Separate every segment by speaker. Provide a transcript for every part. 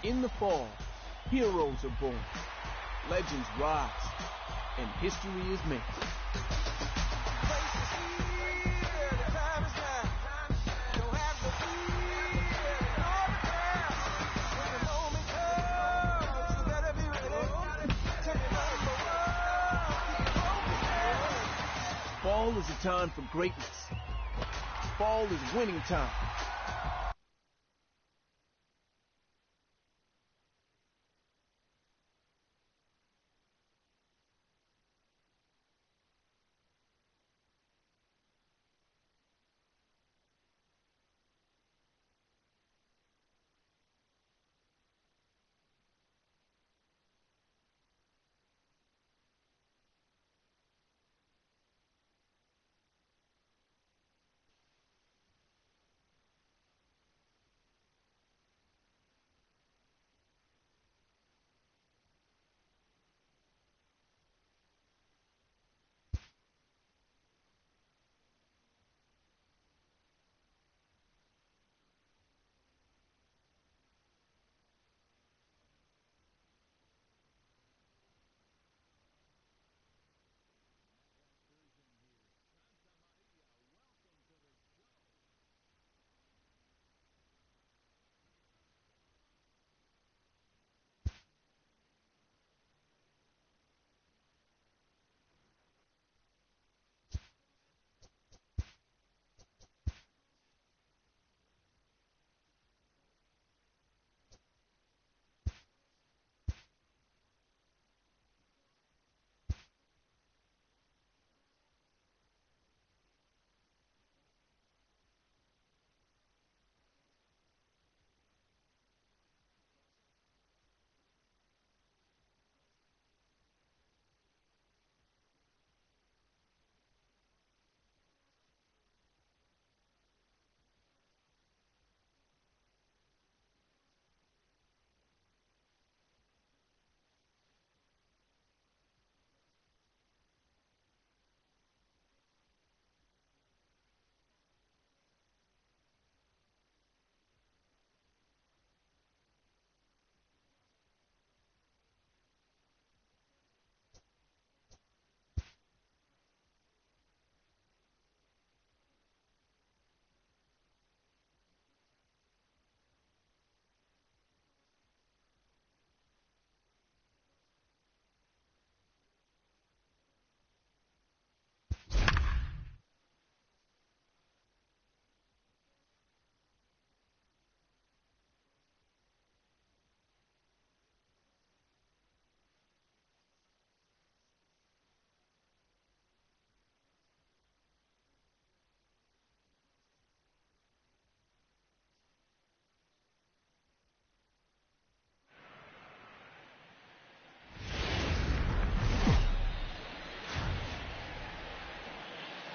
Speaker 1: In the fall, heroes are born, legends rise, and history is made. Fall is a time for greatness. Fall is winning time.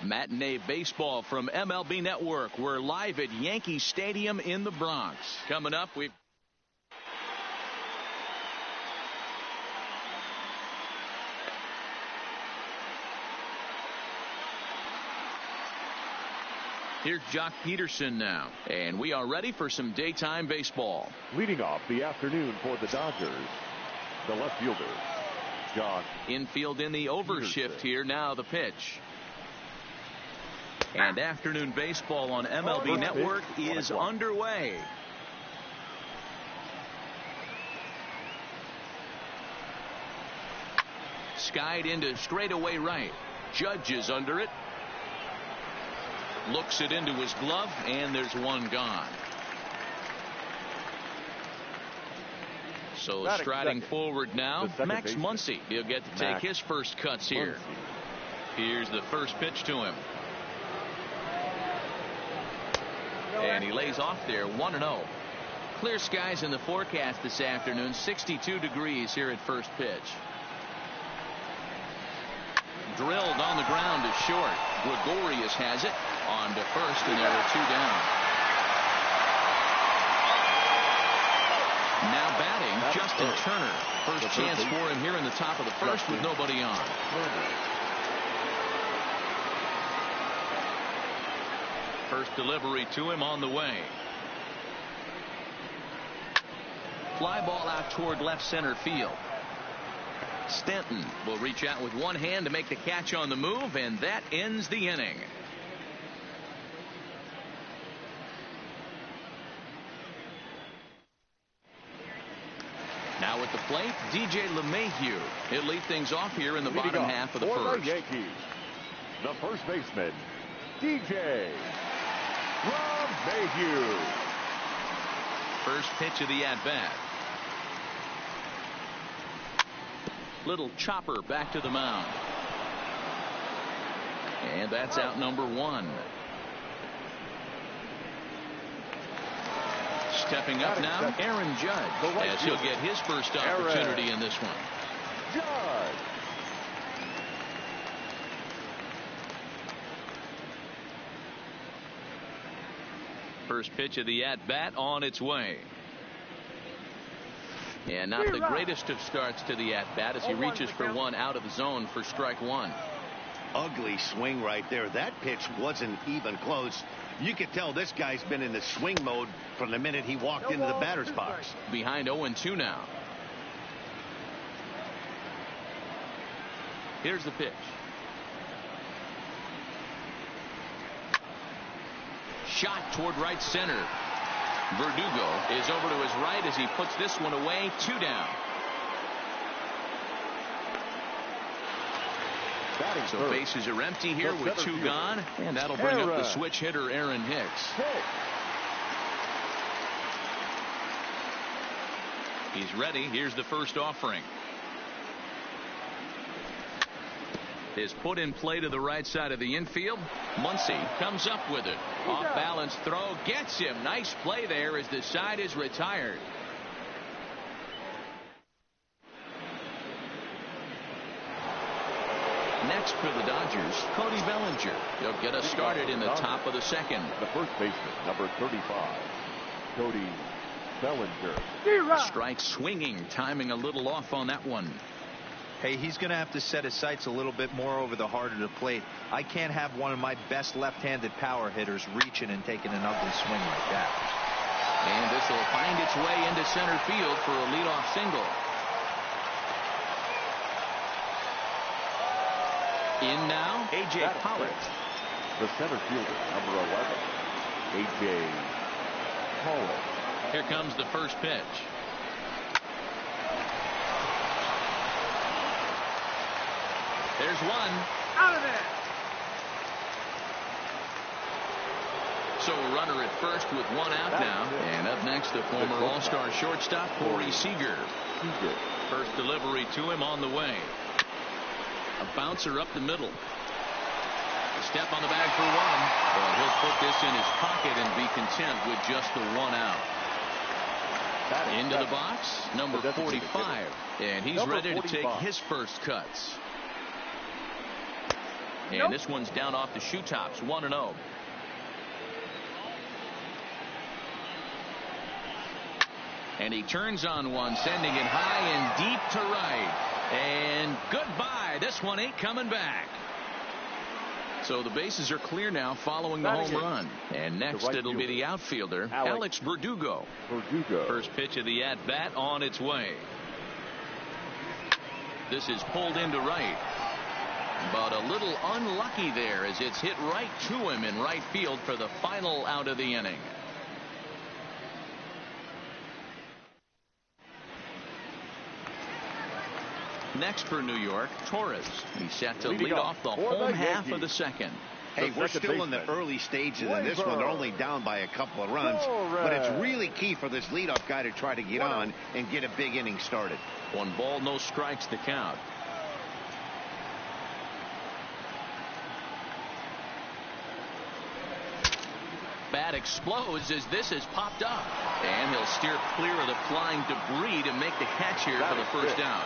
Speaker 2: Matinee baseball from MLB Network. We're live at Yankee Stadium in the Bronx. Coming up, here's Jock Peterson now, and we are ready for some daytime baseball.
Speaker 3: Leading off the afternoon for the Dodgers, the left fielder, Jock.
Speaker 2: Infield in the overshift here. Now the pitch. And afternoon baseball on MLB Network is underway. Skied into straightaway right. Judge is under it. Looks it into his glove, and there's one gone. So striding forward now, Max Muncy. He'll get to take his first cuts here. Here's the first pitch to him. And he lays off there, 1-0. Clear skies in the forecast this afternoon, 62 degrees here at first pitch. Drilled on the ground to short. Gregorius has it on to first, and there are two down. Now batting, Justin Turner. First chance for him here in the top of the first with nobody on. First delivery to him on the way. Fly ball out toward left center field. Stanton will reach out with one hand to make the catch on the move, and that ends the inning. Now at the plate, DJ LeMahieu. He'll lead things off here in the bottom half of the first.
Speaker 3: The Yankees, the first baseman, DJ LeMahieu.
Speaker 2: First pitch of the at-bat. Little chopper back to the mound. And that's out number one. Stepping up now, Aaron Judge, as he'll get his first opportunity in this one.
Speaker 3: Judge.
Speaker 2: First pitch of the at-bat on its way. And not the greatest of starts to the at-bat as he reaches for one out of the zone for strike one.
Speaker 4: Ugly swing right there. That pitch wasn't even close. You could tell this guy's been in the swing mode from the minute he walked into the batter's box.
Speaker 2: Behind 0-2 now. Here's the pitch. Shot toward right center. Verdugo is over to his right as he puts this one away. 2 down. So bases are empty here with 2 gone, and that'll bring up the switch hitter Aaron Hicks. He's ready. Here's the first offering. Is put in play to the right side of the infield. Muncy comes up with it. Off balance throw gets him. Nice play there as the side is retired. Next for the Dodgers, Cody Bellinger. He'll get us started in the top of the second.
Speaker 3: The first baseman, number 35, Cody Bellinger.
Speaker 2: Strike swinging, timing a little off on that one.
Speaker 5: Hey, he's going to have to set his sights a little bit more over the heart of the plate. I can't have one of my best left-handed power hitters reaching and taking an ugly swing like that.
Speaker 2: And this will find its way into center field for a leadoff single. In now, A.J. Pollock.
Speaker 3: The center fielder, number 11, A.J. Pollock.
Speaker 2: Here comes the first pitch. There's one. Out of there. So a runner at first with one out now. And up next, the former All-Star shortstop, Corey Seager. First delivery to him on the way. A bouncer up the middle. A step on the bag for one. But he'll put this in his pocket and be content with just the one out. Into the box, number 45. And he's ready to take his first cuts. And this one's down off the shoe tops, 1-0. And he turns on one, sending it high and deep to right. And goodbye. This one ain't coming back. So the bases are clear now following the home run. And next it'll be the outfielder, Alex Verdugo. First pitch of the at-bat on its way. This is pulled into right. But a little unlucky there as it's hit right to him in right field for the final out of the inning. Next for New York, Torres. He's set to lead off the home half of the second.
Speaker 4: Hey, we're still in the early stages in this one. They're only down by a couple of runs. But it's really key for this leadoff guy to try to get on and get a big inning started.
Speaker 2: 1 ball, no strikes to count. Bat explodes as this is popped up. And he'll steer clear of the flying debris to make the catch here for the first down.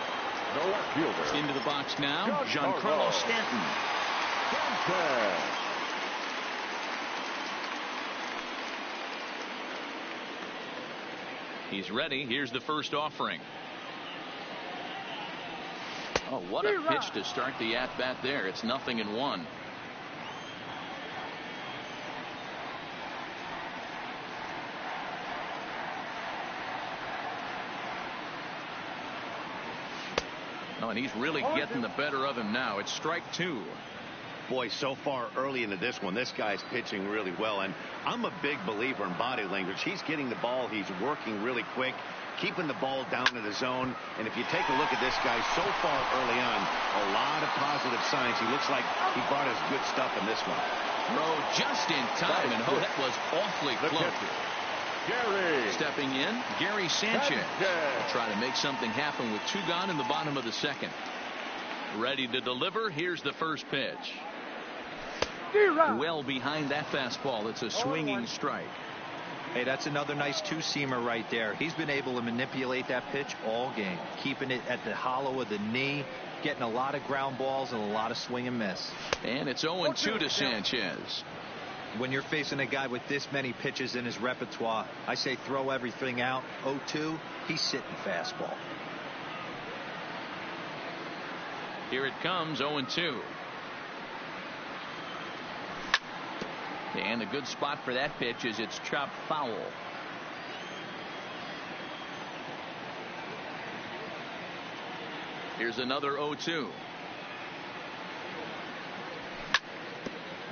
Speaker 2: Into the box now, Giancarlo Stanton. He's ready. Here's the first offering. Oh, what a pitch to start the at-bat there. It's 0-1. Oh, and he's really getting the better of him now. It's strike two.
Speaker 4: Boy, so far early into this one, this guy's pitching really well. And I'm a big believer in body language. He's getting the ball. He's working really quick, keeping the ball down in the zone. And if you take a look at this guy so far early on, a lot of positive signs. He looks like he brought his good stuff in this one.
Speaker 2: Throw just in time, and that was awfully close.
Speaker 3: Gary.
Speaker 2: Stepping in, Gary Sanchez. Try to make something happen with 2 gone in the bottom of the second. Ready to deliver. Here's the first pitch. Well behind that fastball. It's a swinging strike.
Speaker 5: Hey, that's another nice two-seamer right there. He's been able to manipulate that pitch all game, keeping it at the hollow of the knee, getting a lot of ground balls and a lot of swing and miss.
Speaker 2: And it's 0-2 to Sanchez.
Speaker 5: When you're facing a guy with this many pitches in his repertoire, I say throw everything out. 0-2, he's sitting fastball.
Speaker 2: Here it comes, 0-2. And a good spot for that pitch is it's chopped foul. Here's another 0-2.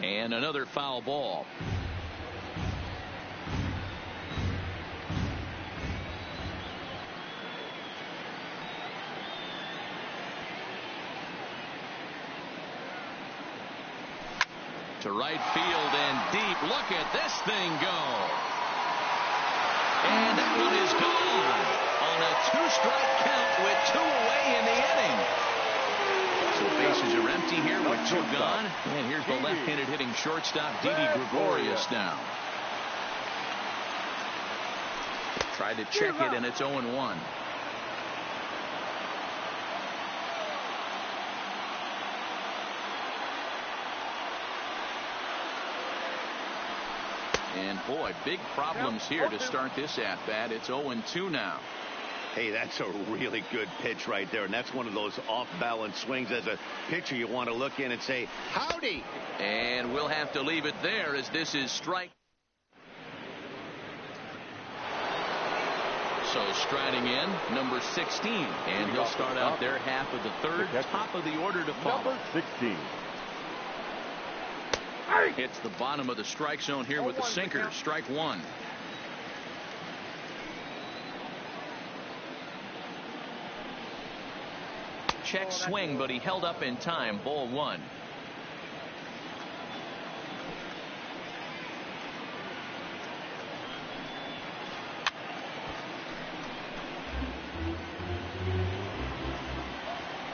Speaker 2: And another foul ball. To right field and deep. Look at this thing go. And that one is gone on a 2-strike count with 2 away in the inning. So bases are empty here with 2 gone. And here's the left-handed hitting shortstop, Didi Gregorius now. Tried to check it, and it's 0-1. And boy, big problems here to start this at-bat. It's 0-2 now.
Speaker 4: Hey, that's a really good pitch right there, and that's one of those off-balance swings. As a pitcher, you want to look in and say, howdy.
Speaker 2: And we'll have to leave it there as this is strike. So striding in, number 16. And he'll start out there half of the third, top of the order to follow.
Speaker 3: Number 16.
Speaker 2: Hits the bottom of the strike zone here with the sinker. Strike one. Check swing, but he held up in time. Ball one.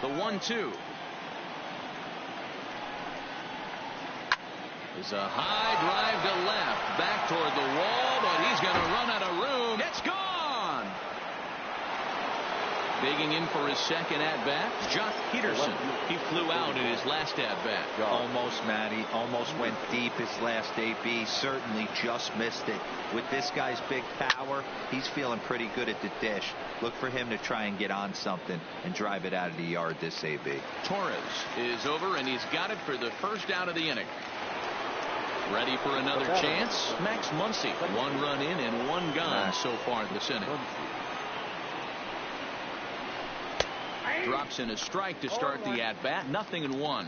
Speaker 2: The 1-2. Is a high drive to left, back toward the wall, but he's going to run out of room. It's gone. Digging in for his second at-bat, Jock Peterson. He flew out in his last at-bat.
Speaker 5: Almost, Matty. Almost went deep his last AB. Certainly just missed it. With this guy's big power, he's feeling pretty good at the dish. Look for him to try and get on something and drive it out of the yard this AB.
Speaker 2: Torres is over, and he's got it for the first out of the inning. Ready for another chance? Max Muncy. 1 run in and 1 gone so far this inning. Drops in a strike to start the at-bat. 0-1.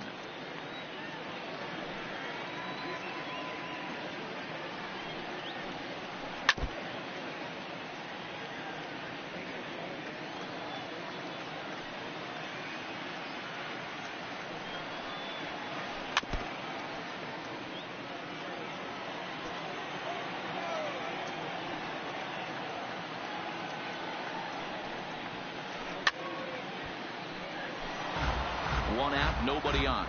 Speaker 2: One out, nobody on.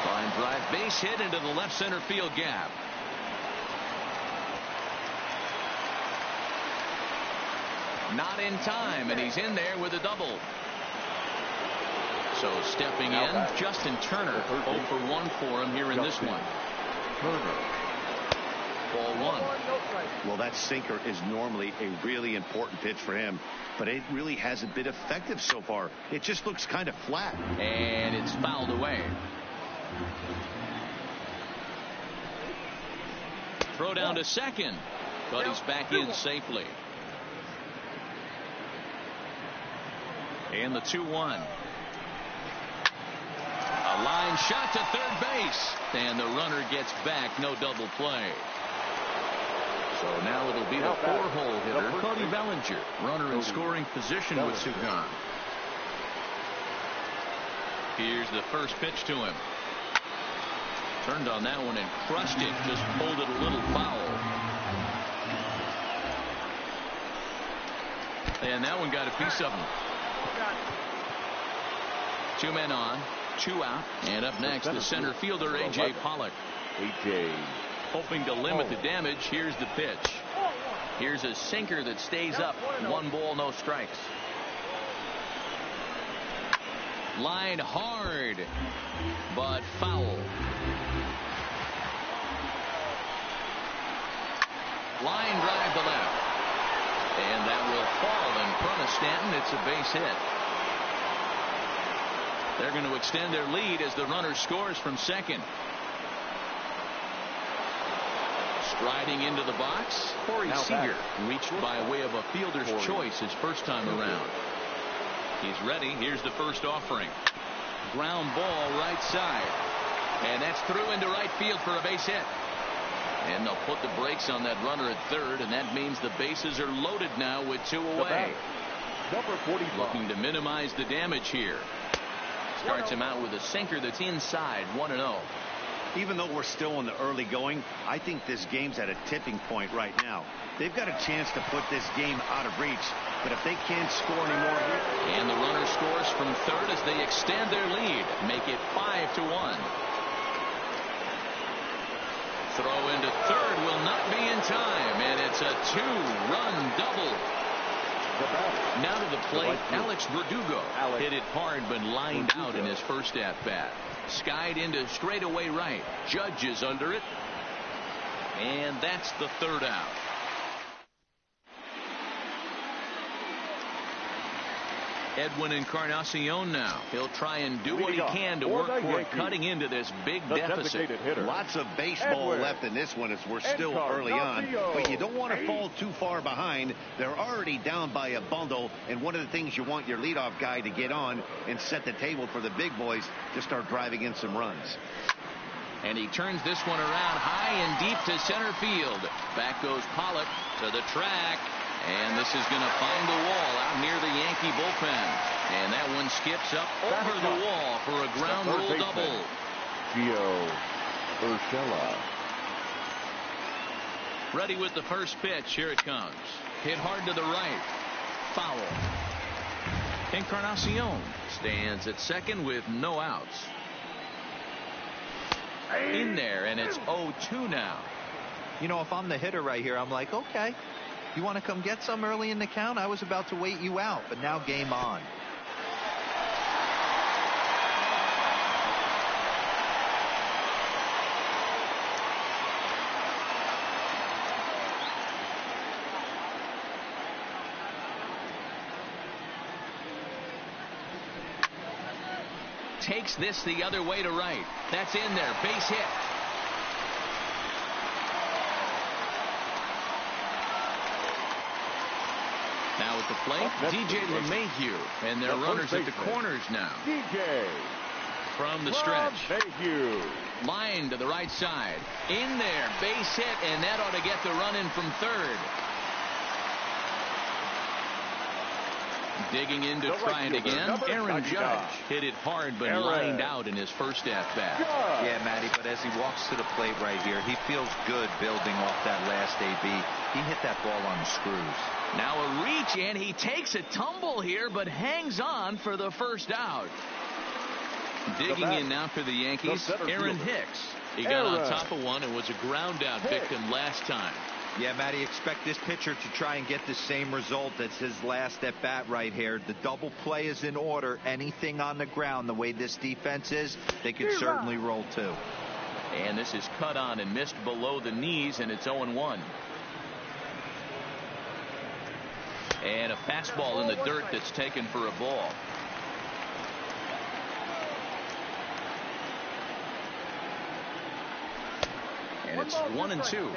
Speaker 2: Line drive, base hit into the left center field gap. Not in time, and he's in there with a double. So stepping in, Justin Turner. 0 for 1 for him here in this one. Ball one.
Speaker 4: Well, that sinker is normally a really important pitch for him, but it really hasn't been effective so far. It just looks kind of flat.
Speaker 2: And it's fouled away. throw down to second, but he's back in safely. And the 2-1. A line shot to third base, and the runner gets back. No double play. So now it'll be the 4-hole hitter, Cody Bellinger. Runner in scoring position with two gone. Here's the first pitch to him. Turned on that one and crushed it. Just pulled it a little foul. And that one got a piece of him. 2 men on, 2 out. And up next, the center fielder, A.J. Pollock.
Speaker 3: A.J.
Speaker 2: Hoping to limit the damage. Here's the pitch. Here's a sinker that stays up. 1 ball, no strikes. Line hard, but foul. Line drive to left. And that will fall in front of Stanton. It's a base hit. They're going to extend their lead as the runner scores from second. Striding into the box, Corey Seager reached by way of a fielder's choice his first time around. He's ready. Here's the first offering. Ground ball right side. And that's through into right field for a base hit. And they'll put the brakes on that runner at third, and that means the bases are loaded now with 2 away.
Speaker 3: Number 45.
Speaker 2: Looking to minimize the damage here. Starts him out with a sinker that's inside, 1-0.
Speaker 4: Even though we're still in the early going, I think this game's at a tipping point right now. They've got a chance to put this game out of reach, but if they can't score anymore here.
Speaker 2: And the runner scores from third as they extend their lead, make it 5-1. Throw into third will not be in time, and it's a 2-run double. Now to the plate, Alex Verdugo. Hit it hard but lined out in his first at-bat. Skied into straightaway right. Judge is under it. And that's the 3rd out. Edwin Encarnacion now. He'll try and do what he can to work toward cutting into this big deficit.
Speaker 4: Lots of baseball left in this one as we're still early on. But you don't want to fall too far behind. They're already down by a bundle. And one of the things you want your leadoff guy to get on and set the table for the big boys to start driving in some runs.
Speaker 2: And he turns this one around high and deep to center field. Back goes Pollock to the track. And this is going to find the wall out near the Yankee bullpen. And that one skips up over the wall for a ground rule double.
Speaker 3: Gio Urshela.
Speaker 2: Ready with the first pitch. Here it comes. Hit hard to the right. Foul. Encarnacion stands at second with no outs. In there, and it's 0-2 now.
Speaker 5: You know, if I'm the hitter right here, I'm like, okay. You want to come get some early in the count? I was about to wait you out, but now game on.
Speaker 2: Takes this the other way to right. That's in there. Base hit. Now at the plate, DJ LeMahieu, and their runners at the corners now.
Speaker 3: DJ
Speaker 2: from the stretch.
Speaker 3: LeMahieu.
Speaker 2: Line to the right side. In there, base hit, and that ought to get the run in from third. Digging in to try it again. Aaron Judge hit it hard but lined out in his first at-bat.
Speaker 5: Yeah, Matty, but as he walks to the plate right here, he feels good building off that last AB. He hit that ball on the screws.
Speaker 2: Now a reach, and he takes a tumble here but hangs on for the first out. Digging in now for the Yankees, Aaron Hicks. He got on top of one and was a ground out victim last time.
Speaker 5: Yeah, Matty, expect this pitcher to try and get the same result as his last at bat right here. The double play is in order. Anything on the ground, the way this defense is, they could certainly roll too.
Speaker 2: And this is cut on and missed below the knees, and it's 0-1. And a fastball in the dirt that's taken for a ball. And it's 1-2.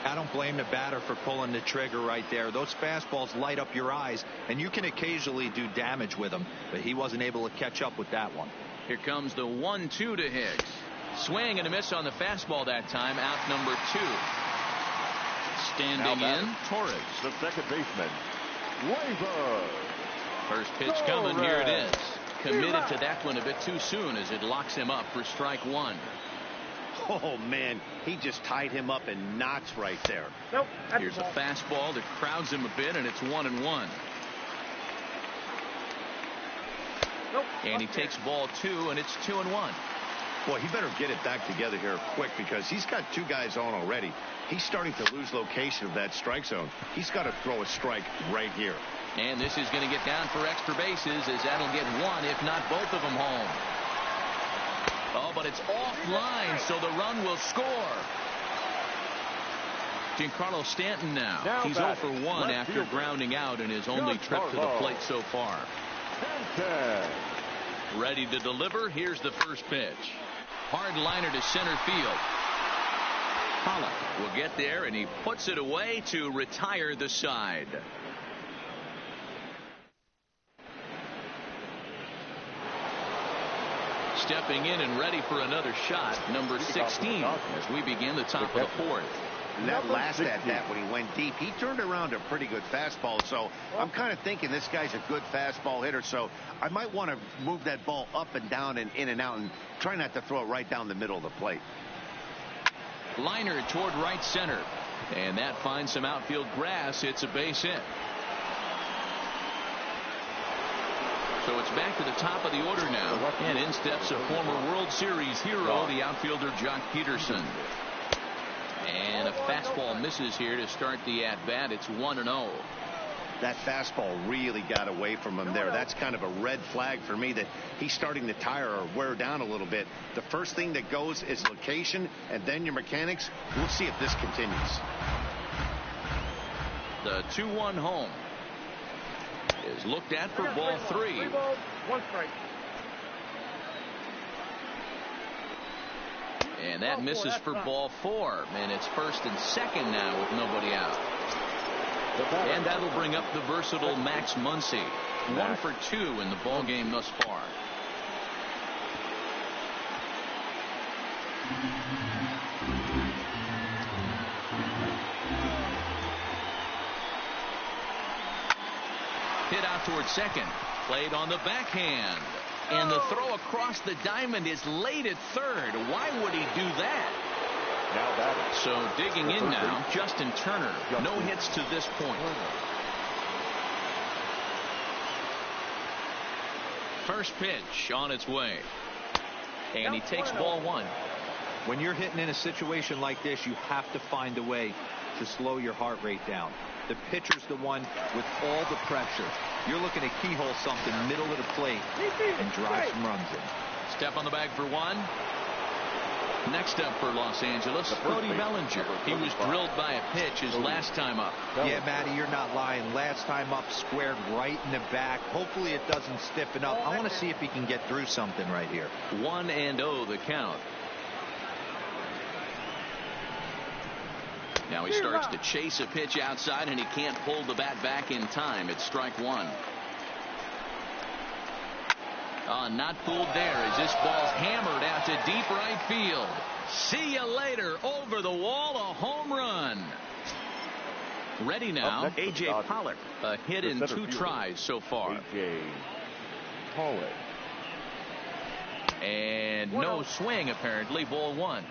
Speaker 5: I don't blame the batter for pulling the trigger right there. Those fastballs light up your eyes, and you can occasionally do damage with them, but he wasn't able to catch up with that one.
Speaker 2: Here comes the 1-2 to Hicks. Swing and a miss on the fastball that time. Out number 2. Standing in, Torres.
Speaker 3: The second baseman, Labor.
Speaker 2: First pitch coming. Here it is. Committed to that one a bit too soon as it locks him up for strike 1.
Speaker 4: Oh, man, he just tied him up in knots right there.
Speaker 1: Nope.
Speaker 2: Here's a fastball that crowds him a bit, and it's 1-1.
Speaker 1: Nope.
Speaker 2: And he takes ball 2, and it's 2-1.
Speaker 4: Boy, he better get it back together here quick because he's got 2 guys on already. He's starting to lose location of that strike zone. He's got to throw a strike right here.
Speaker 2: And this is going to get down for extra bases as that'll get 1, if not both of them home. Oh, but it's offline, so the run will score. Giancarlo Stanton now. He's 0 for 1 after grounding out in his only trip to the plate so far. Ready to deliver. Here's the first pitch. Hard liner to center field. Pollock will get there, and he puts it away to retire the side. Stepping in and ready for another shot, number 16, as we begin the top of the 4th.
Speaker 4: And that last at-bat when he went deep, he turned around a pretty good fastball. So I'm kind of thinking this guy's a good fastball hitter. So I might want to move that ball up and down and in and out and try not to throw it right down the middle of the plate.
Speaker 2: Liner toward right center. And that finds some outfield grass. It's a base hit. So it's back to the top of the order now. And in steps a former World Series hero, the outfielder Jock Peterson. And a fastball misses here to start the at-bat. It's 1-0.
Speaker 4: That fastball really got away from him there. That's kind of a red flag for me that he's starting to tire or wear down a little bit. The first thing that goes is location and then your mechanics. We'll see if this continues.
Speaker 2: The 2-1 home is looked at for ball 3.
Speaker 1: 3 balls, 1 strike.
Speaker 2: And that misses for ball 4. And it's first and second now with nobody out. And that'll bring up the versatile Max Muncy. 1 for 2 in the ball game thus far. Hit out towards second. Played on the backhand. And the throw across the diamond is late at third. Why would he do that? So digging in now, Justin Turner. No hits to this point. First pitch on its way. And he takes ball 1.
Speaker 5: When you're hitting in a situation like this, you have to find a way to slow your heart rate down. The pitcher's the one with all the pressure. You're looking to keyhole something middle of the plate and drive some runs in.
Speaker 2: Step on the bag for 1. Next up for Los Angeles, Cody Bellinger. He was drilled by a pitch his last time up.
Speaker 5: Yeah, Matty, you're not lying. Last time up, squared right in the back. Hopefully it doesn't stiffen up. I want to see if he can get through something right here.
Speaker 2: 1-0 the count. Now he starts to chase a pitch outside, and he can't pull the bat back in time. It's strike 1. Not fooled there as this ball's hammered out to deep right field. See you later. Over the wall, a home run. Ready now, A.J. Pollock. A hit in 2 tries so far.
Speaker 3: A.J. Pollock.
Speaker 2: And no swing, apparently. Ball 1.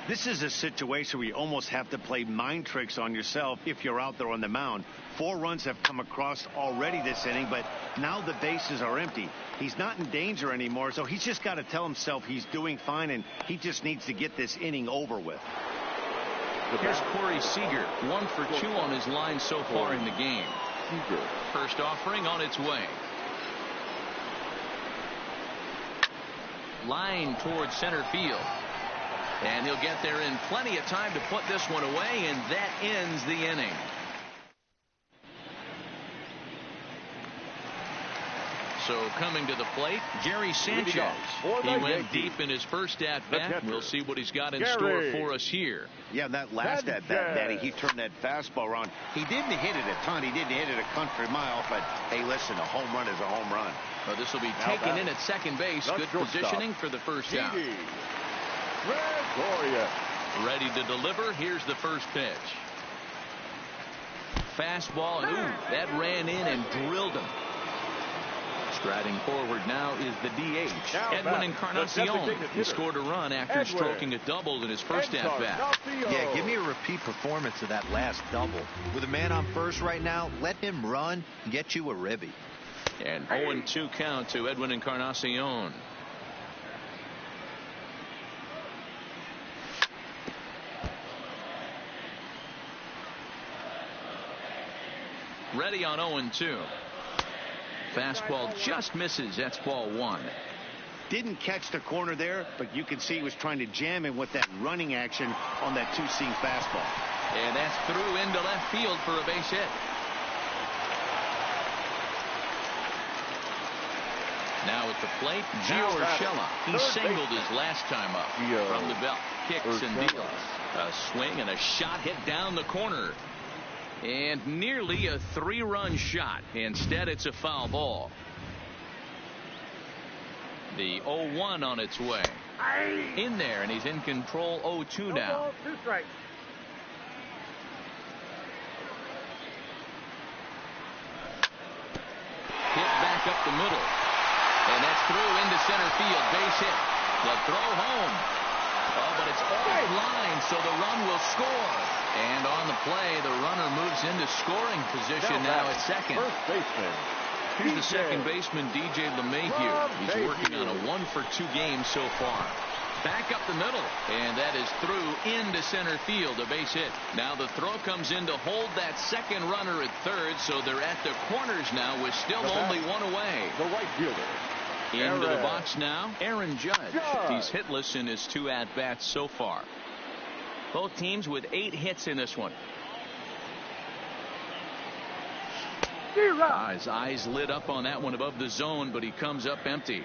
Speaker 4: This is a situation where you almost have to play mind tricks on yourself if you're out there on the mound. 4 runs have come across already this inning, but now the bases are empty. He's not in danger anymore, so he's just got to tell himself he's doing fine, and he just needs to get this inning over with.
Speaker 2: Here's Corey Seager. 1 for 2 on his line so far in the game. First offering on its way. Line towards center field. And he'll get there in plenty of time to put this one away, and that ends the inning. So coming to the plate, Gary Sanchez. He went deep in his first at-bat. We'll see what he's got in store for us here.
Speaker 4: Yeah, that last at-bat, Matty, he turned that fastball around. He didn't hit it a ton. He didn't hit it a country mile. But, hey, listen, a home run is a home run.
Speaker 2: Well, this will be taken in at second base. Good positioning for the first out. Ready to deliver. Here's the first pitch. Fastball, and ooh, that ran in and drilled him. Striding forward now is the DH, Edwin Encarnacion. He scored a run after stroking a double in his first at-bat.
Speaker 5: Yeah, give me a repeat performance of that last double. With a man on first right now, let him run and get you a ribby.
Speaker 2: And 0-2 count to Edwin Encarnacion. Ready on 0-2. Fastball just misses. That's ball one.
Speaker 4: Didn't catch the corner there, but you can see he was trying to jam him with that running action on that two-seam fastball.
Speaker 2: And that's through into left field for a base hit. Now at the plate, Gio Urshela. He singled his last time up from the belt. Kicks and deals. A swing and a shot hit down the corner. And nearly a three-run shot. Instead, it's a foul ball. The 0-1 on its way. In there, and he's in control. 0-2 now.
Speaker 6: Two strikes.
Speaker 2: Hit back up the middle. And that's through into center field. Base hit. The throw home. Oh, but it's offline, so the run will score. And on the play, the runner moves into scoring position now at second.
Speaker 3: First baseman.
Speaker 2: Here's the second baseman, DJ LeMahieu. He's working on a 1-for-2 game so far. Back up the middle, and that is through into center field, a base hit. Now the throw comes in to hold that second runner at third, so they're at the corners now with still only one away.
Speaker 3: The right fielder.
Speaker 2: Into the box now, Aaron Judge. He's hitless in his two at-bats so far. Both teams with 8 hits in this one. His eyes lit up on that one above the zone, but he comes up empty.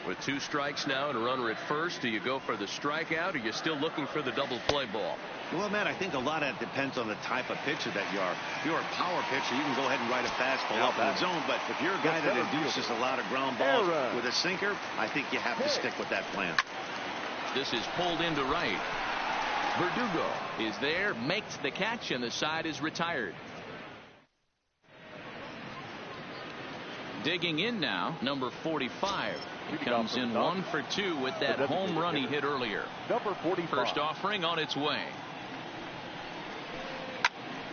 Speaker 2: With 2 strikes now and a runner at first, do you go for the strikeout, or are you still looking for the double play ball?
Speaker 4: Well, Matt, I think a lot of that depends on the type of pitcher that you are. If you're a power pitcher, you can go ahead and ride a fastball up in the zone. But if you're a guy that induces a lot of ground balls with a sinker, I think you have to stick with that plan.
Speaker 2: This is pulled into right. Verdugo is there, makes the catch, and the side is retired. Digging in now, number 45. He comes in 1 for 2 with that home run he hit earlier.
Speaker 3: Number 45.
Speaker 2: First offering on its way.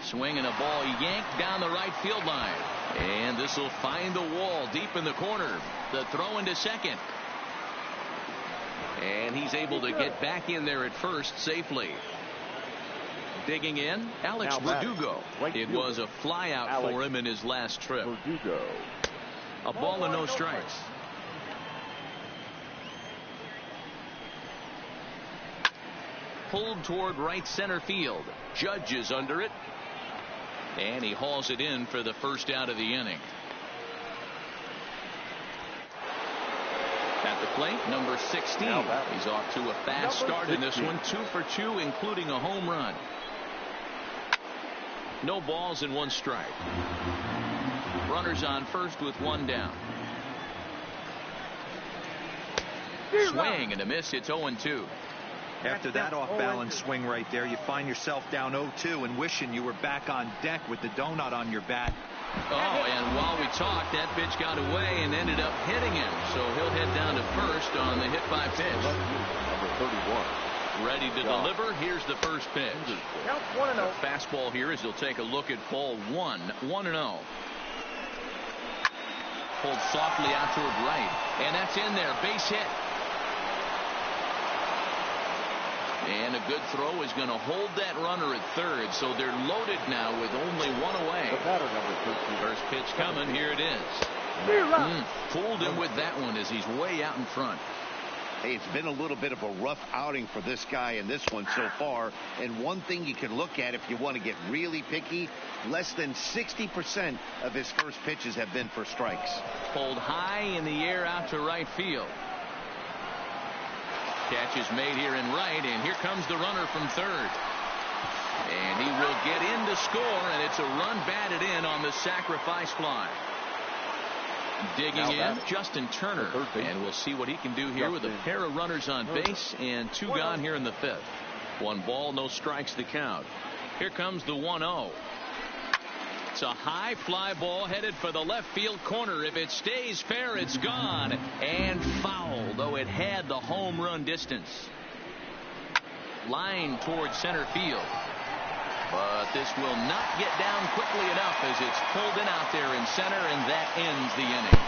Speaker 2: Swinging a ball yanked down the right field line. And this will find the wall deep in the corner. The throw into second. And he's able to get back in there at first safely. Digging in, Alex Verdugo. It was a fly out for him in his last trip.
Speaker 3: Verdugo.
Speaker 2: A ball and no strikes. Pulled toward right center field. Judge is under it. And he hauls it in for the first out of the inning. At the plate, number 16. He's off to a fast start in this one. 2 for 2, including a home run. No balls and 1 strike. Runners on first with 1 down. Swing and a miss. It's 0-2.
Speaker 5: After that off-balance swing right there, you find yourself down 0-2 and wishing you were back on deck with the donut on your bat.
Speaker 2: Oh, and while we talked, that pitch got away and ended up hitting him. So he'll head down to first on the hit by pitch.
Speaker 3: Number 31.
Speaker 2: Ready to deliver. Here's the first pitch. A fastball here as he'll take a look at ball 1. 1-0. Pulled softly out toward right. And that's in there. Base hit. And a good throw is going to hold that runner at third. So they're loaded now with only 1 away. First pitch coming. Here it is. Fooled him with that one as he's way out in front.
Speaker 4: Hey, it's been a little bit of a rough outing for this guy in this one so far. And one thing you can look at if you want to get really picky, less than 60% of his first pitches have been for strikes.
Speaker 2: Pulled high in the air out to right field. Catch is made here in right, and here comes the runner from third. And he will get in to score, and it's a run batted in on the sacrifice fly. Digging in, Justin Turner, and we'll see what he can do here with a pair of runners on base and 2 gone here in the 5th. 1 ball, no strikes to count. Here comes the 1-0. It's a high fly ball headed for the left field corner. If it stays fair, it's gone and foul, though it had the home run distance. Line towards center field. But this will not get down quickly enough as it's pulled in out there in center, and that ends the inning.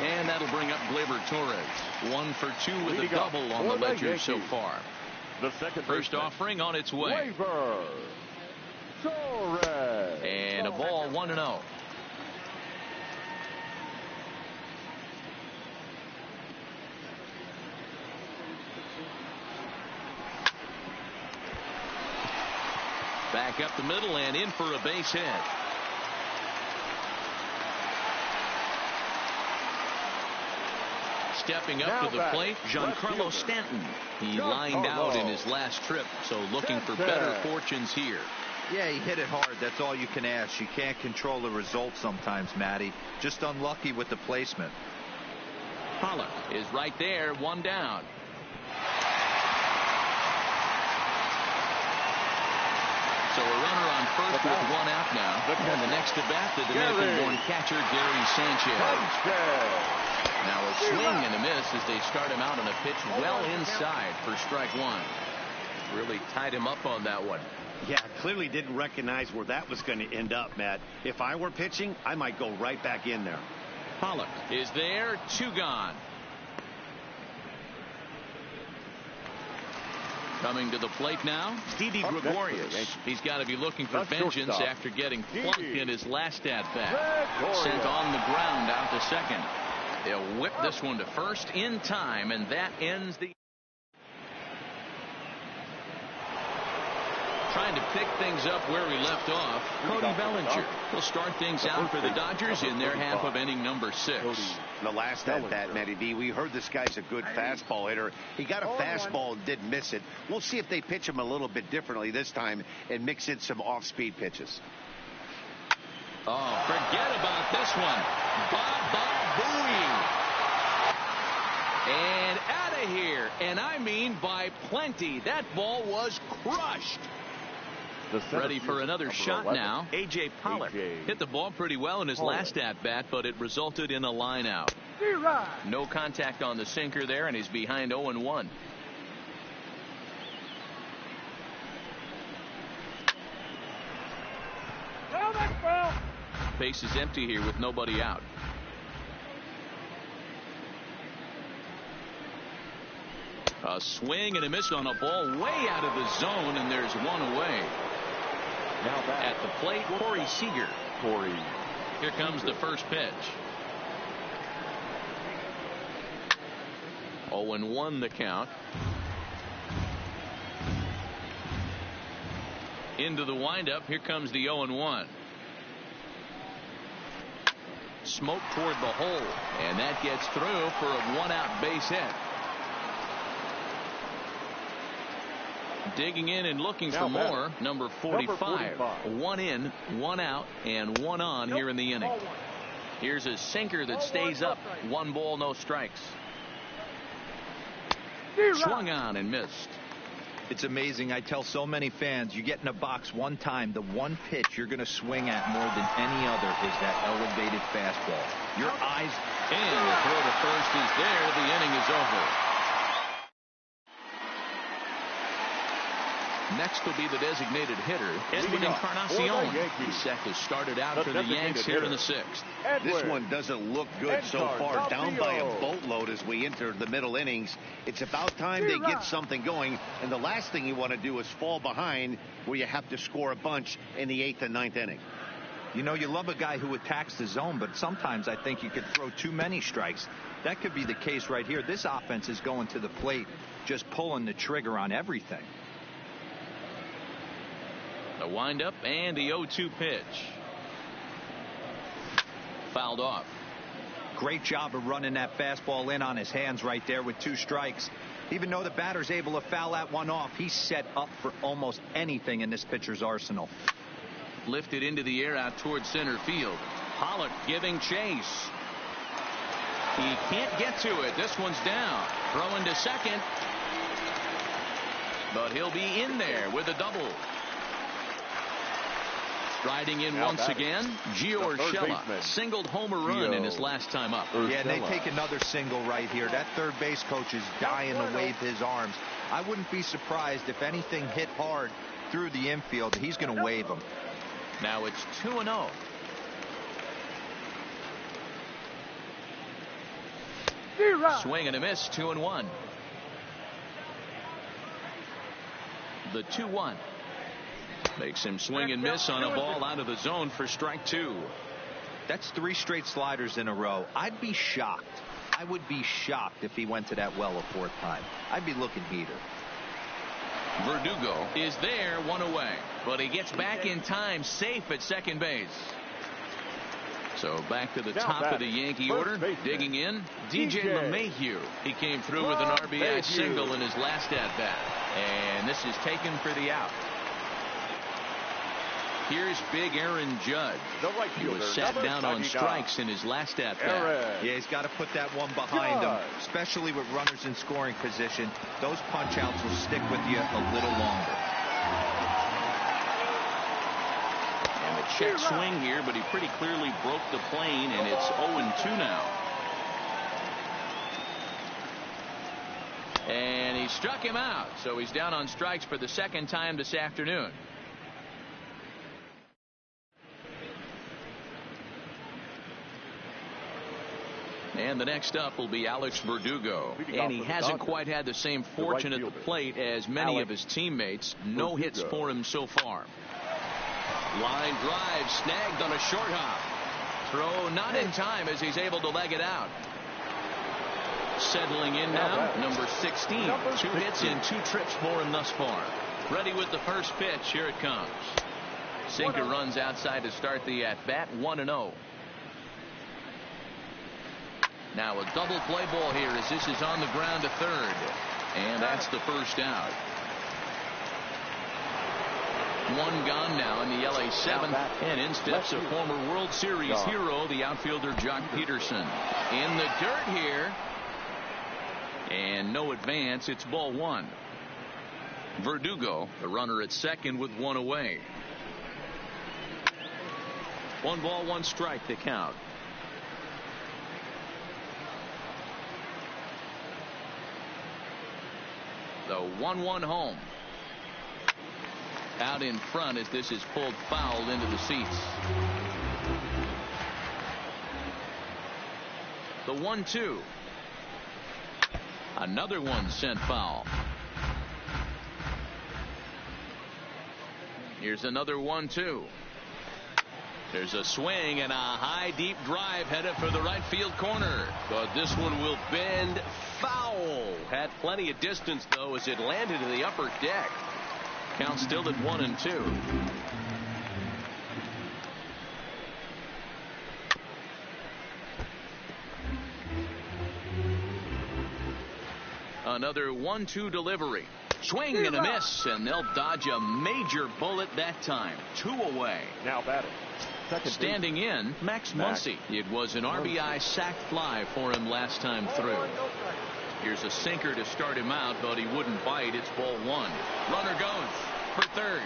Speaker 2: And that'll bring up Gleyber Torres. 1 for 2 with a double on the ledger so far.
Speaker 3: The second
Speaker 2: first offering on its way.
Speaker 3: Gleyber Torres.
Speaker 2: And a ball 1-0. Back up the middle and in for a base hit. Stepping up to the plate, Giancarlo Stanton. He lined out in his last trip, so looking for better fortunes here.
Speaker 5: Yeah, he hit it hard. That's all you can ask. You can't control the result sometimes, Matty. Just unlucky with the placement.
Speaker 2: Pollock is right there, 1 down. So a runner on first with 1 out now. And the next to bat, the Dominican-born catcher, Gary Sanchez. Now a swing and a miss as they start him out on a pitch well inside for strike 1. Really tied him up on that one.
Speaker 4: Yeah, clearly didn't recognize where that was going to end up, Matt. If I were pitching, I might go right back in there.
Speaker 2: Pollock is there, 2 gone. Coming to the plate now, Didi Gregorius. He's got to be looking for vengeance after getting plunked in his last at-bat. Sent on the ground out to second. They'll whip this one to first in time, and that ends the... Trying to pick things up where we left off, Cody Bellinger will start things out for the Dodgers in their half of inning number 6.
Speaker 4: The last at-bat, Matty D, we heard this guy's a good fastball hitter. He got a fastball and did miss it. We'll see if they pitch him a little bit differently this time and mix in some off-speed pitches.
Speaker 2: Oh, forget about this one. Baba Booey. And out of here. And I mean by plenty. That ball was crushed. Ready for another shot 11. Now. A.J. Pollock hit the ball pretty well in his last at-bat, but it resulted in a line out. No contact on the sinker there, and he's behind 0-1. Base is empty here with nobody out. A swing and a miss on a ball way out of the zone, and there's 1 away. Now at the plate, Corey Seager. Here comes the first pitch. 0-1 the count. Into the windup. Here comes the 0-1. Smoke toward the hole, and that gets through for a 1-out base hit. Digging in and looking for more, number 45. 1 in, 1 out, and 1 on here in the inning. Here's a sinker that stays up. 1 ball, no strikes. Swung on and missed.
Speaker 5: It's amazing. I tell so many fans, you get in a box one time, the one pitch you're going to swing at more than any other is that elevated fastball. Your eyes.
Speaker 2: And the throw to first is there. The inning is over. Next will be the designated hitter, Edwin Encarnacion. He's set to start it out for the Yanks here in the 6th.
Speaker 4: This one doesn't look good so far. Down by a boatload as we enter the middle innings. It's about time they get something going. And the last thing you want to do is fall behind where you have to score a bunch in the 8th and 9th inning.
Speaker 5: You know, you love a guy who attacks the zone, but sometimes I think you could throw too many strikes. That could be the case right here. This offense is going to the plate, just pulling the trigger on everything.
Speaker 2: The windup and the 0-2 pitch. Fouled off.
Speaker 5: Great job of running that fastball in on his hands right there with 2 strikes. Even though the batter's able to foul that one off, he's set up for almost anything in this pitcher's arsenal.
Speaker 2: Lifted into the air out towards center field. Pollock giving chase. He can't get to it. This one's down. Throwing to second. But he'll be in there with a double. Striding in once again, Gio Urshela singled home a run in his last time up.
Speaker 5: Yeah, and they take another single right here. That third base coach is dying to wave his arms. I wouldn't be surprised if anything hit hard through the infield. He's going to wave them.
Speaker 2: Now it's 2-0. Swing and a miss, 2-1. The 2-1. Makes him swing and miss on a ball out of the zone for strike 2.
Speaker 5: That's 3 straight sliders in a row. I'd be shocked. I would be shocked if he went to that well a 4th time. I'd be looking heater.
Speaker 2: Verdugo is there, 1 away, but he gets back in time, safe at second base. So back to the top of the Yankee order, digging in, DJ LeMahieu. He came through with an RBI single in his last at-bat, and this is taken for the out. Here's big Aaron Judge. He was sat down on strikes in his last at-bat.
Speaker 5: Yeah, he's got to put that one behind him, especially with runners in scoring position. Those punch-outs will stick with you a little longer.
Speaker 2: And the check swing here, but he pretty clearly broke the plane, and it's 0-2 now. And he struck him out, so he's down on strikes for the 2nd time this afternoon. And the next up will be Alex Verdugo. And he hasn't quite had the same fortune at the plate as many of his teammates. No hits for him so far. Line drive snagged on a short hop. Throw not in time as he's able to leg it out. Settling in now, number 16. 2 hits in 2 trips for him thus far. Ready with the first pitch. Here it comes. Sinker runs outside to start the at-bat. 1-0. Now a double play ball here as this is on the ground to third. And that's the first out. 1 gone now in the LA 7th. And in steps a former World Series hero, the outfielder Jock Peterson. In the dirt here. And no advance. It's ball 1. Verdugo, the runner at second with 1 away. 1 ball, 1 strike to count. The 1-1 home. Out in front as this is pulled foul into the seats. The 1-2. Another one sent foul. Here's another 1-2. There's a swing and a high deep drive headed for the right field corner. But this one will bend foul. Had plenty of distance though as it landed in the upper deck. Count still at 1-2. Another 1-2 delivery. Swing and a miss, and they'll dodge a major bullet that time. 2 away.
Speaker 3: Now batting.
Speaker 2: Standing in, Max Muncy. It was an RBI sac fly for him last time through. Here's a sinker to start him out, but he wouldn't bite. It's ball 1. Runner goes for third.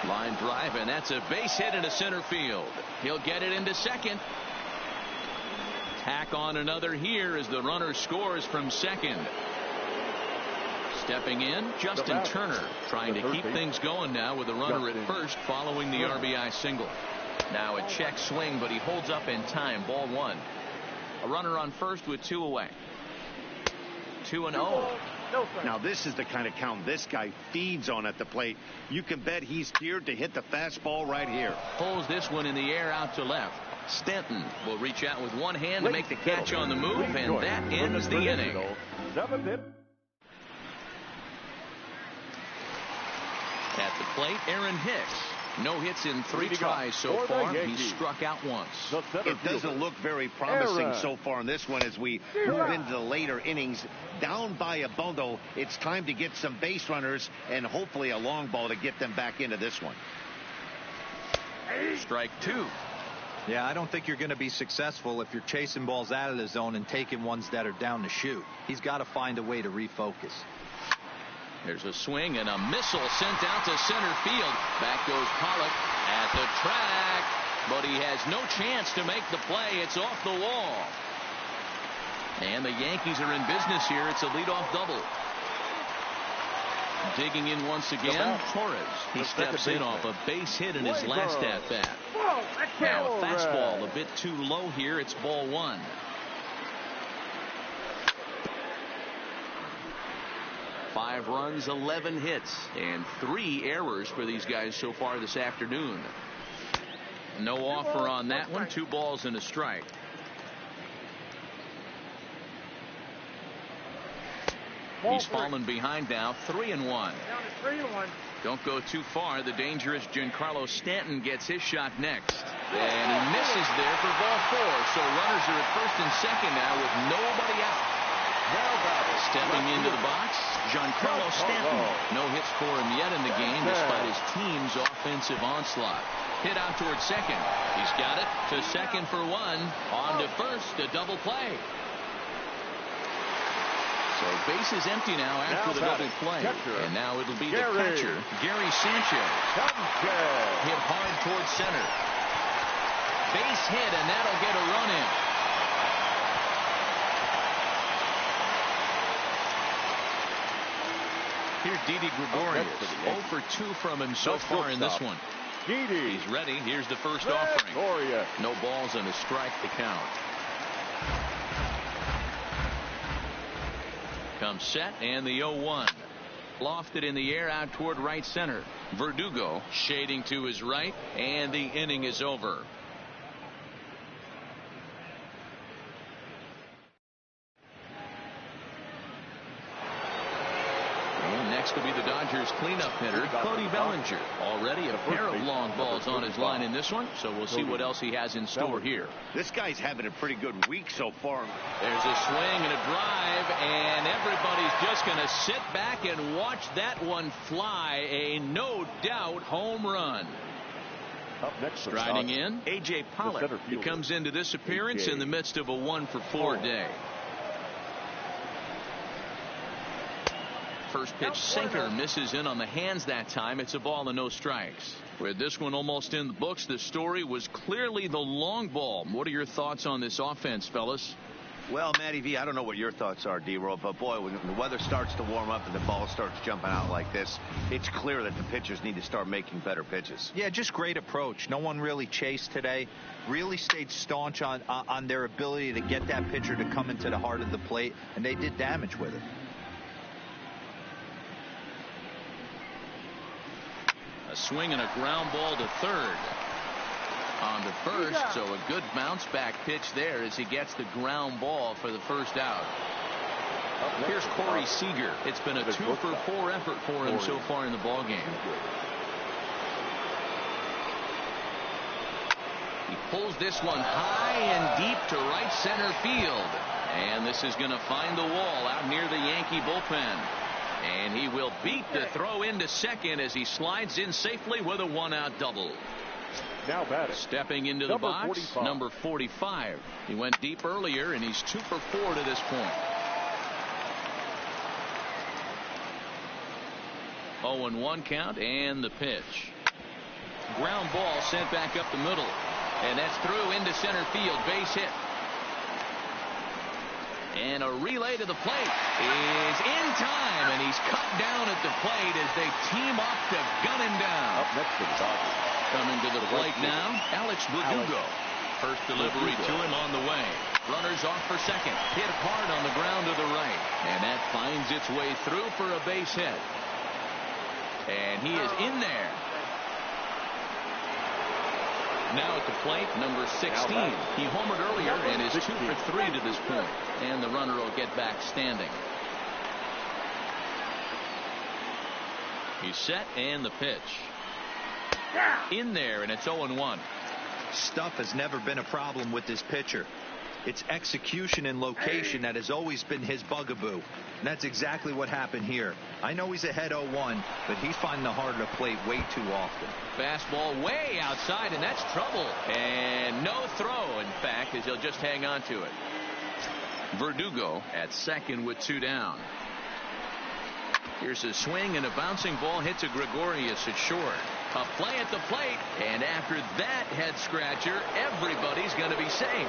Speaker 2: Line drive, and that's a base hit into center field. He'll get it into second. Tack on another here as the runner scores from second. Stepping in, Justin Turner trying to keep things going now with a runner at first following the RBI single. Now a check swing, but he holds up in time. Ball 1. A runner on first with 2 away. 2-0.
Speaker 4: Now, this is the kind of count this guy feeds on at the plate. You can bet he's geared to hit the fastball right here.
Speaker 2: Pulls this one in the air out to left. Stanton will reach out with one hand to make the catch on the move, and that ends the inning. At the plate, Aaron Hicks. No hits in 3 tries so far. He struck out once.
Speaker 4: It doesn't look very promising so far in this one as we move into the later innings. Down by a bundle, it's time to get some base runners and hopefully a long ball to get them back into this one.
Speaker 2: Strike 2.
Speaker 5: Yeah, I don't think you're going to be successful if you're chasing balls out of the zone and taking ones that are down to shoot. He's got to find a way to refocus.
Speaker 2: There's a swing and a missile sent out to center field. Back goes Pollock at the track, but he has no chance to make the play. It's off the wall. And the Yankees are in business here. It's a leadoff double. Digging in once again, Torres. He steps in off a base hit in his last at-bat. Now a fastball a bit too low here. It's ball 1. Five runs, 11 hits, and 3 errors for these guys so far this afternoon. No offer on that one. 2 balls and a strike. He's fallen behind now, 3-1. Don't go too far. The dangerous Giancarlo Stanton gets his shot next. And he misses there for ball 4. So runners are at first and second now with nobody out. Stepping into the box, Giancarlo Stanton. No hits for him yet in the game despite his team's offensive onslaught. Hit out towards second. He's got it to second for 1. On to first, a double play. So base is empty now after the double play. And now it'll be the catcher, Gary Sanchez. Hit hard towards center. Base hit, and that'll get a run in. Here's Didi Gregorius. 0 for 2 from him so far in this one. He's ready. Here's the first offering. No balls and a strike to count. Comes set and the 0-1. Lofted in the air out toward right center. Verdugo shading to his right, and the inning is over. Next will be the Dodgers cleanup hitter, Cody Bellinger. Already a pair of long balls on his line in this one, so we'll see what else he has in store here.
Speaker 4: This guy's having a pretty good week so far.
Speaker 2: There's a swing and a drive, and everybody's just going to sit back and watch that one fly. A no-doubt home run.
Speaker 3: Up next,
Speaker 2: striding in, A.J. Pollock. He comes into this appearance in the midst of a 1-for-4 day. First pitch sinker misses in on the hands that time. It's a ball and no strikes. With this one almost in the books, the story was clearly the long ball. What are your thoughts on this offense, fellas?
Speaker 4: Well, Matty V, I don't know what your thoughts are, D-Roll, but boy, when the weather starts to warm up and the ball starts jumping out like this, it's clear that the pitchers need to start making better pitches.
Speaker 5: Yeah, just great approach. No one really chased today. Really stayed staunch on their ability to get that pitcher to come into the heart of the plate, and they did damage with it.
Speaker 2: A swing and a ground ball to third. On to first, so a good bounce back pitch there as he gets the ground ball for the first out. Here's Corey Seager. It's been a 2-for-4 effort for him so far in the ballgame. He pulls this one high and deep to right center field. And this is going to find the wall out near the Yankee bullpen. And he will beat the throw into second as he slides in safely with a 1-out double.
Speaker 3: Now batting.
Speaker 2: Stepping into the box, number 45. He went deep earlier, and he's 2 for 4 to this point. 0-1 count, and the pitch. Ground ball sent back up the middle. And that's through into center field. Base hit. And a relay to the plate is in time, and he's cut down at the plate as they team up to gun him down.
Speaker 3: Up next to the Dodgers.
Speaker 2: Coming to the plate now, Alex Verdugo. First delivery to him on the way. Runners off for second. Hit hard on the ground to the right. And that finds its way through for a base hit. And he is in there. Now at the plate, number 16. He homered earlier and is 2 for 3 to this point. And the runner will get back standing. He's set and the pitch. In there, and it's 0-1.
Speaker 5: Stuff has never been a problem with this pitcher. It's execution and location that has always been his bugaboo. And that's exactly what happened here. I know he's ahead 0-1, but he's finding the harder to plate way too often.
Speaker 2: Fastball way outside, and that's trouble. And no throw, in fact, as he'll just hang on to it. Verdugo at second with 2 down. Here's a swing, and a bouncing ball hits a Gregorius at short. A play at the plate, and after that head scratcher, everybody's going to be safe.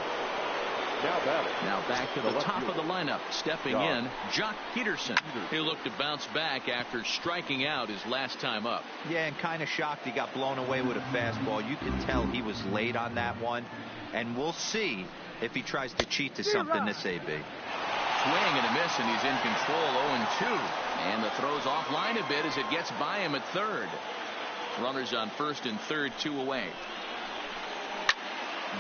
Speaker 2: Now back to the top of the lineup. Stepping in, Jock Peterson. He'll look to bounce back after striking out his last time up.
Speaker 5: Yeah, and kind of shocked he got blown away with a fastball. You can tell he was late on that one. And we'll see if he tries to cheat to something this AB.
Speaker 2: Swing and a miss, and he's in control 0-2. And the throw's offline a bit as it gets by him at third. Runners on first and third, 2 away.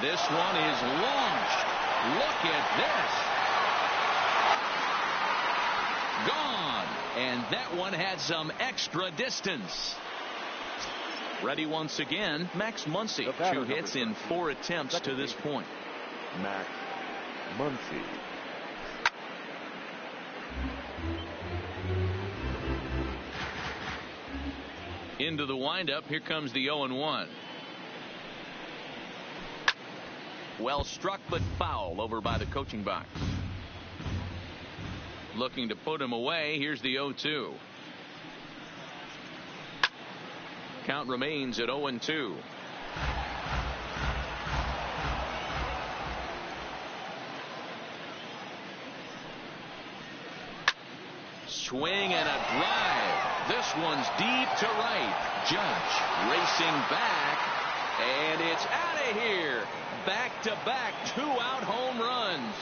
Speaker 2: This one is launched. Look at this. Gone. And that one had some extra distance. Ready once again, Max Muncy. 2 hits in 4 attempts to this point.
Speaker 3: Max Muncy.
Speaker 2: Into the windup. Here comes the 0-1. Well struck, but foul over by the coaching box. Looking to put him away. Here's the 0-2. Count remains at 0-2. Swing and a drive. This one's deep to right. Judge racing back, and it's out of here. Back-to-back 2-out home runs.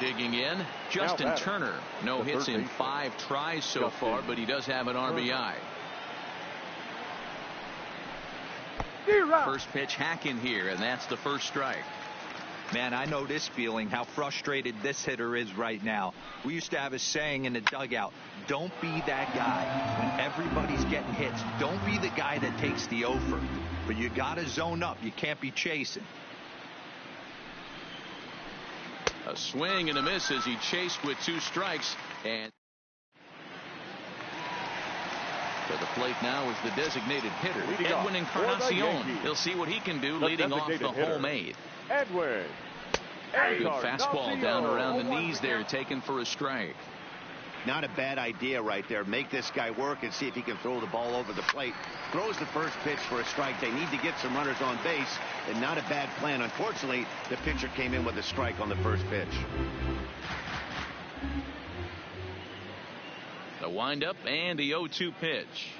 Speaker 2: Digging in, Justin Turner. No hits in 5 tries so far, but he does have an RBI. First pitch hack in here, and that's the first strike.
Speaker 5: Man, I know this feeling, how frustrated this hitter is right now. We used to have a saying in the dugout, don't be that guy. When everybody's getting hits, don't be the guy that takes the offer. But you got to zone up. You can't be chasing.
Speaker 2: A swing and a miss as he chased with 2 strikes. And to the plate now is the designated hitter, Edwin Encarnacion. He'll see what he can do leading off the home 8.
Speaker 3: Edwin.
Speaker 2: Good fastball down around the knees there, taken for a strike.
Speaker 4: Not a bad idea right there. Make this guy work and see if he can throw the ball over the plate. Throws the first pitch for a strike. They need to get some runners on base, and not a bad plan. Unfortunately, the pitcher came in with a strike on the first pitch.
Speaker 2: The windup and the 0-2 pitch.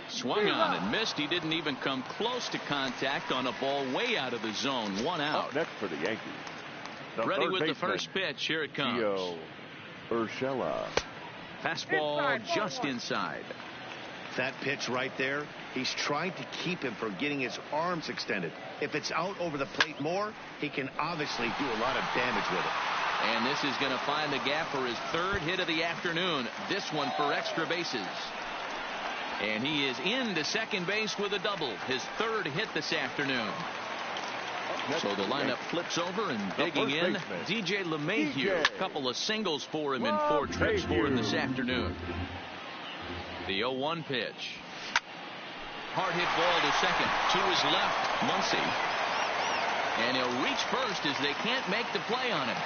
Speaker 2: Swung on and missed. He didn't even come close to contact on a ball way out of the zone. 1 out.
Speaker 3: Up next for the Yankees.
Speaker 2: Ready with the first pitch. Here it comes.
Speaker 3: Gio Urshela.
Speaker 2: Fastball just inside.
Speaker 4: That pitch right there, he's trying to keep him from getting his arms extended. If it's out over the plate more, he can obviously do a lot of damage with it.
Speaker 2: And this is going to find the gap for his 3rd hit of the afternoon. This one for extra bases. And he is into second base with a double. His 3rd hit this afternoon. So the lineup flips over, and digging in, DJ LeMahieu. A couple of singles for him in 4 trips for him this afternoon. The 0-1 pitch. Hard hit ball to second. To his left, Muncy. And he'll reach first as they can't make the play on him.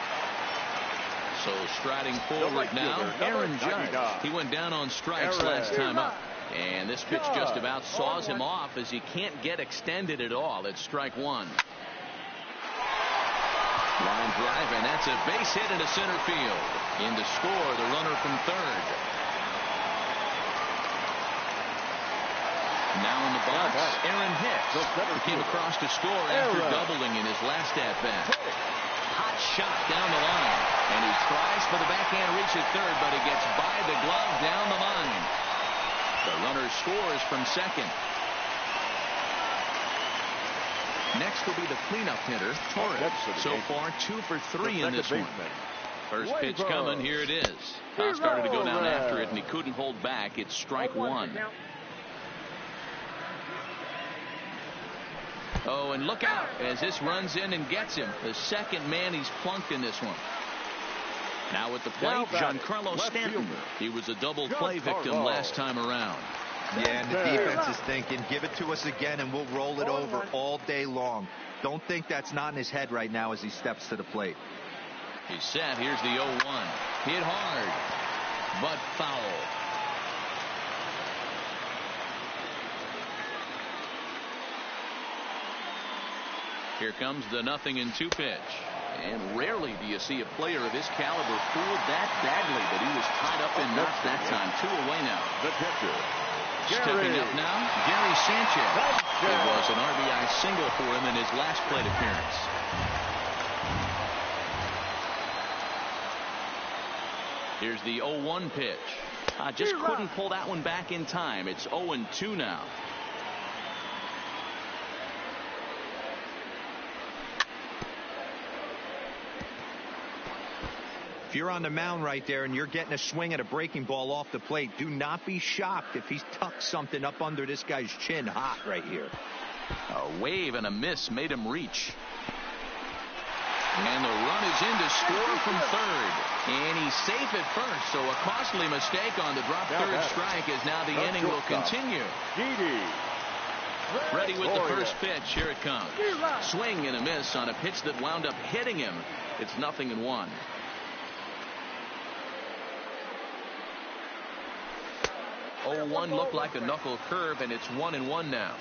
Speaker 2: So striding forward now, Aaron Judge. He went down on strikes last time up. And this pitch just about saws him off as he can't get extended at all. It's strike 1. Line drive, and that's a base hit into center field. In to score, the runner from 3rd. Now in the box, Aaron Hicks. He came across to score after doubling in his last at-bat. Hot shot down the line. And he tries for the backhand reach at third, but he gets by the glove down the line. The runner scores from second. Next will be the cleanup hitter, Torres. So far, 2 for 3 in this one. First pitch coming. Here it is. Started to go down after it, and he couldn't hold back. It's strike one. Oh, and look out as this runs in and gets him. The second man he's plunked in this one. Now at the plate, Giancarlo Stanton. He was a double play victim last time around.
Speaker 5: Yeah, and the defense is thinking, give it to us again and we'll roll it over all day long. Don't think that's not in his head right now as he steps to the plate.
Speaker 2: He's set. Here's the 0-1. Hit hard, but foul. Here comes the 0-2 pitch. And rarely do you see a player of his caliber fooled that badly, but he was tied up in knots that time. 2 away now.
Speaker 3: The catcher.
Speaker 2: Stepping up now, Gary Sanchez. It was an RBI single for him in his last plate appearance. Here's the 0-1 pitch. Just couldn't pull that one back in time. It's 0-2 now.
Speaker 5: If you're on the mound right there and you're getting a swing at a breaking ball off the plate, do not be shocked if he's tucked something up under this guy's chin hot right here.
Speaker 2: A wave and a miss made him reach. And the run is in to score from third. And he's safe at first, so a costly mistake on the drop third strike as now the inning will continue. Ready with the first pitch. Here it comes. Swing and a miss on a pitch that wound up hitting him. It's 0-1. 0-1 looked like a knuckle curve, and it's 1-1 now.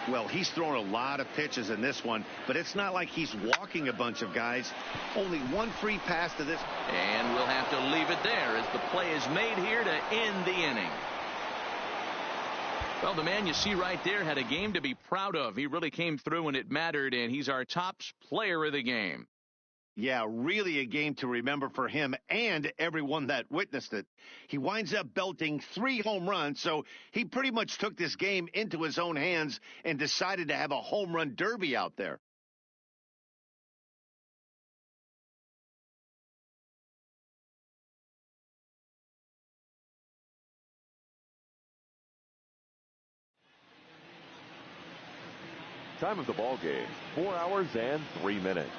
Speaker 4: Well, he's thrown a lot of pitches in this one, but it's not like he's walking a bunch of guys. Only one free pass to this.
Speaker 2: And we'll have to leave it there as the play is made here to end the inning. Well, the man you see right there had a game to be proud of. He really came through when it mattered, and he's our top player of the game.
Speaker 4: Yeah, really a game to remember for him and everyone that witnessed it. He winds up belting 3 home runs, so he pretty much took this game into his own hands and decided to have a home run derby out there.
Speaker 3: Time of the ball game, 4 hours and 3 minutes.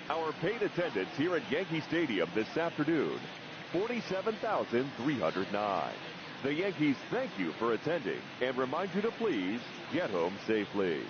Speaker 3: Our paid attendance here at Yankee Stadium this afternoon, 47,309. The Yankees thank you for attending and remind you to please get home safely.